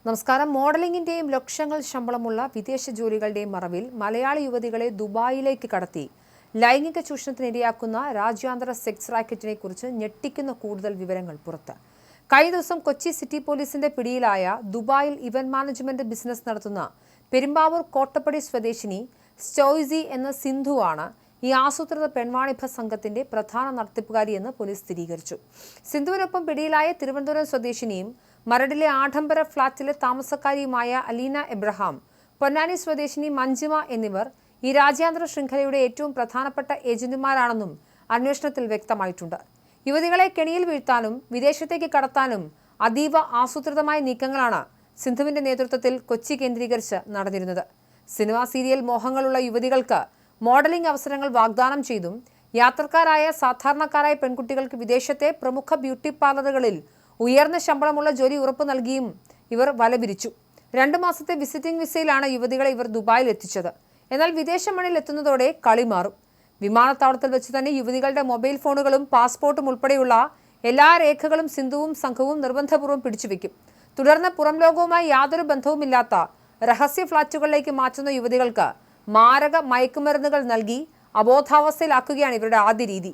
നമസ്കാരം. മോഡലിംഗിന്റെയും ലക്ഷങ്ങൾ ശമ്പളമുള്ള വിദേശ ജോലികളുടെയും മറവിൽ മലയാളി യുവതികളെ ദുബായിലേക്ക് കടത്തി ലൈംഗിക ചൂഷണത്തിനിരയാക്കുന്ന രാജ്യാന്തര സെക്സ് റാക്കറ്റിനെ കുറിച്ച് ഞെട്ടിക്കുന്ന കൂടുതൽ വിവരങ്ങൾ പുറത്ത്. കഴിഞ്ഞ ദിവസം കൊച്ചി സിറ്റി പോലീസിന്റെ പിടിയിലായ ദുബായിൽ ഇവന്റ് മാനേജ്മെന്റ് ബിസിനസ് നടത്തുന്ന പെരുമ്പാവൂർ കോട്ടപ്പടി സ്വദേശിനി സ്റ്റോയ്സി എന്ന സിന്ധുവാണ് ഈ ആസൂത്രിത പെൺവാണിഭ സംഘത്തിന്റെ പ്രധാന നടത്തിപ്പുകാരിയെന്ന് പോലീസ് സ്ഥിരീകരിച്ചു. സിന്ധുവിനൊപ്പം പിടിയിലായ തിരുവനന്തപുരം സ്വദേശിനിയും മരടിലെ ആഡംബര ഫ്ളാറ്റിലെ താമസക്കാരിയുമായ അലീന എബ്രഹാം, പൊന്നാനി സ്വദേശിനി മഞ്ജിമ എന്നിവർ ഈ രാജ്യാന്തര ശൃംഖലയുടെ ഏറ്റവും പ്രധാനപ്പെട്ട ഏജന്റുമാരാണെന്നും അന്വേഷണത്തിൽ വ്യക്തമായിട്ടുണ്ട്. യുവതികളെ കെണിയിൽ വീഴ്ത്താനും വിദേശത്തേക്ക് കടത്താനും അതീവ ആസൂത്രിതമായ നീക്കങ്ങളാണ് സിന്ധുവിന്റെ നേതൃത്വത്തിൽ കൊച്ചി കേന്ദ്രീകരിച്ച് നടന്നിരുന്നത്. സിനിമാ സീരിയൽ മോഹങ്ങളുള്ള യുവതികൾക്ക് മോഡലിംഗ് അവസരങ്ങൾ വാഗ്ദാനം ചെയ്തും യാത്രക്കാരായ സാധാരണക്കാരായ പെൺകുട്ടികൾക്ക് വിദേശത്തെ പ്രമുഖ ബ്യൂട്ടി പാർലറുകളിൽ ഉയർന്ന ശമ്പളമുള്ള ജോലി ഉറപ്പു നൽകിയും ഇവർ വലപിരിച്ചു. 2 മാസത്തെ വിസിറ്റിംഗ് വിസയിലാണ് യുവതികളെ ഇവർ ദുബായിൽ എത്തിച്ചത്. എന്നാൽ വിദേശ മണ്ണിൽ എത്തുന്നതോടെ കളി മാറും. വിമാനത്താവളത്തിൽ വെച്ച് തന്നെ യുവതികളുടെ മൊബൈൽ ഫോണുകളും പാസ്പോർട്ടും ഉൾപ്പെടെയുള്ള എല്ലാ രേഖകളും സിന്ധുവും സംഘവും നിർബന്ധപൂർവ്വം പിടിച്ചുവെക്കും. തുടർന്ന് പുറം ലോകവുമായി യാതൊരു ബന്ധവുമില്ലാത്ത രഹസ്യ ഫ്ളാറ്റുകളിലേക്ക് മാറ്റുന്ന യുവതികൾക്ക് മാരക മയക്കുമരുന്നുകൾ നൽകി അബോധാവസ്ഥയിലാക്കുകയാണ് ഇവരുടെ ആദ്യ രീതി.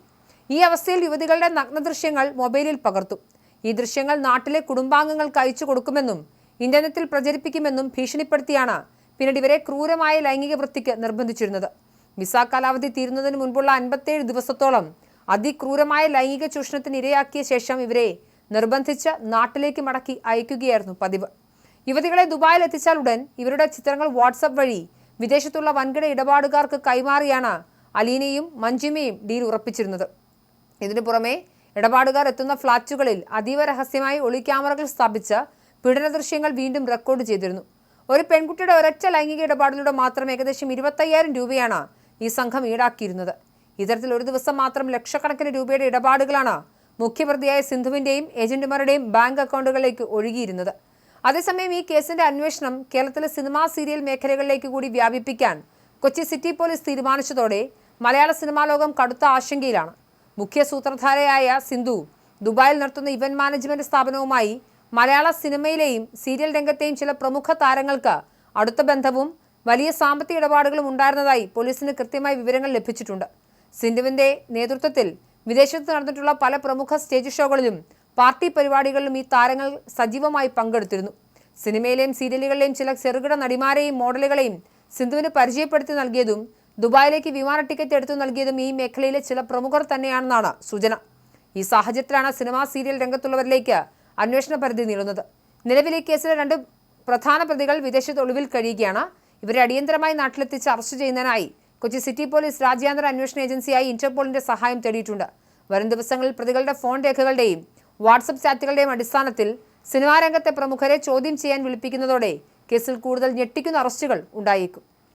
ഈ അവസ്ഥയിൽ യുവതികളുടെ നഗ്നദൃശ്യങ്ങൾ മൊബൈലിൽ പകർത്തും. ഈ ദൃശ്യങ്ങൾ നാട്ടിലെ കുടുംബാംഗങ്ങൾക്ക് അയച്ചു കൊടുക്കുമെന്നും ഇന്റർനെറ്റിൽ പ്രചരിപ്പിക്കുമെന്നും ഭീഷണിപ്പെടുത്തിയാണ് പിന്നീട് ഇവരെ ക്രൂരമായ ലൈംഗിക വൃത്തിക്ക് നിർബന്ധിച്ചിരുന്നത്. വിസ കാലാവധി തീരുന്നതിന് മുൻപുള്ള 57 ദിവസത്തോളം അതിക്രൂരമായ ലൈംഗിക ചൂഷണത്തിന് ഇരയാക്കിയ ശേഷം ഇവരെ നിർബന്ധിച്ച് നാട്ടിലേക്ക് മടക്കി അയക്കുകയായിരുന്നു പതിവ്. യുവതികളെ ദുബായിൽ എത്തിച്ചാൽ ഉടൻ ഇവരുടെ ചിത്രങ്ങൾ വാട്സപ്പ് വഴി വിദേശത്തുള്ള വൻകിട ഇടപാടുകാർക്ക് കൈമാറിയാണ് അലീനയും മഞ്ജിമയും ഡീൽ ഉറപ്പിച്ചിരുന്നത്. ഇതിനു പുറമെ ഇടപാടുകാർ എത്തുന്ന ഫ്ളാറ്റുകളിൽ അതീവ രഹസ്യമായി ഒളി ക്യാമറകൾ സ്ഥാപിച്ച് പീഡന ദൃശ്യങ്ങൾ വീണ്ടും റെക്കോർഡ് ചെയ്തിരുന്നു. ഒരു പെൺകുട്ടിയുടെ ഒരൊറ്റ ലൈംഗിക ഇടപാടിലൂടെ മാത്രം ഏകദേശം 25,000 രൂപയാണ് ഈ സംഘം ഈടാക്കിയിരുന്നത്. ഇത്തരത്തിൽ ഒരു ദിവസം മാത്രം ലക്ഷക്കണക്കിന് രൂപയുടെ ഇടപാടുകളാണ് മുഖ്യപ്രതിയായ സിന്ധുവിന്റെയും ഏജന്റുമാരുടെയും ബാങ്ക് അക്കൗണ്ടുകളിലേക്ക് ഒഴുകിയിരുന്നത്. അതേസമയം ഈ കേസിന്റെ അന്വേഷണം കേരളത്തിലെ സിനിമാ സീരിയൽ മേഖലകളിലേക്ക് കൂടി വ്യാപിപ്പിക്കാൻ കൊച്ചി സിറ്റി പോലീസ് തീരുമാനിച്ചതോടെ മലയാള സിനിമാ ലോകം കടുത്ത ആശങ്കയിലാണ്. മുഖ്യ സൂത്രധാരയായ സിന്ധു ദുബായിൽ നടത്തുന്ന ഇവന്റ് മാനേജ്മെന്റ് സ്ഥാപനവുമായി മലയാള സിനിമയിലെയും സീരിയൽ രംഗത്തെയും ചില പ്രമുഖ താരങ്ങൾക്ക് അടുത്ത ബന്ധവും വലിയ സാമ്പത്തിക ഇടപാടുകളും ഉണ്ടായിരുന്നതായി പോലീസിന് കൃത്യമായ വിവരങ്ങൾ ലഭിച്ചിട്ടുണ്ട്. സിന്ധുവിന്റെ നേതൃത്വത്തിൽ വിദേശത്ത് നടന്നിട്ടുള്ള പല പ്രമുഖ സ്റ്റേജ് ഷോകളിലും പാർട്ടി പരിപാടികളിലും ഈ താരങ്ങൾ സജീവമായി പങ്കെടുത്തിരുന്നു. സിനിമയിലെയും സീരിയലുകളിലെയും ചില ചെറുകിട നടിമാരെയും മോഡലുകളെയും സിന്ധുവിന് പരിചയപ്പെടുത്തി നൽകിയതും ദുബായിലേക്ക് വിമാന ടിക്കറ്റ് എടുത്തു നൽകിയതും ഈ മേഖലയിലെ ചില പ്രമുഖർ തന്നെയാണെന്നാണ് സൂചന. ഈ സാഹചര്യത്തിലാണ് സിനിമാ സീരിയൽ രംഗത്തുള്ളവരിലേക്ക് അന്വേഷണ പരിധി നീളുന്നത്. നിലവിലെ കേസിലെ 2 പ്രധാന പ്രതികൾ വിദേശത്ത് ഒളിവിൽ കഴിയുകയാണ്. ഇവരെ അടിയന്തരമായി നാട്ടിലെത്തിച്ച് അറസ്റ്റ് ചെയ്യുന്നതിനായി കൊച്ചി സിറ്റി പോലീസ് രാജ്യാന്തര അന്വേഷണ ഏജൻസിയായി ഇന്റർപോളിന്റെ സഹായം തേടിയിട്ടുണ്ട്. വരും ദിവസങ്ങളിൽ പ്രതികളുടെ ഫോൺ രേഖകളുടെയും വാട്സപ്പ് ചാറ്റുകളുടെയും അടിസ്ഥാനത്തിൽ സിനിമാ രംഗത്തെ പ്രമുഖരെ ചോദ്യം ചെയ്യാൻ വിളിപ്പിക്കുന്നതോടെ കേസിൽ കൂടുതൽ ഞെട്ടിക്കുന്ന അറസ്റ്റുകൾ ഉണ്ടായേക്കും.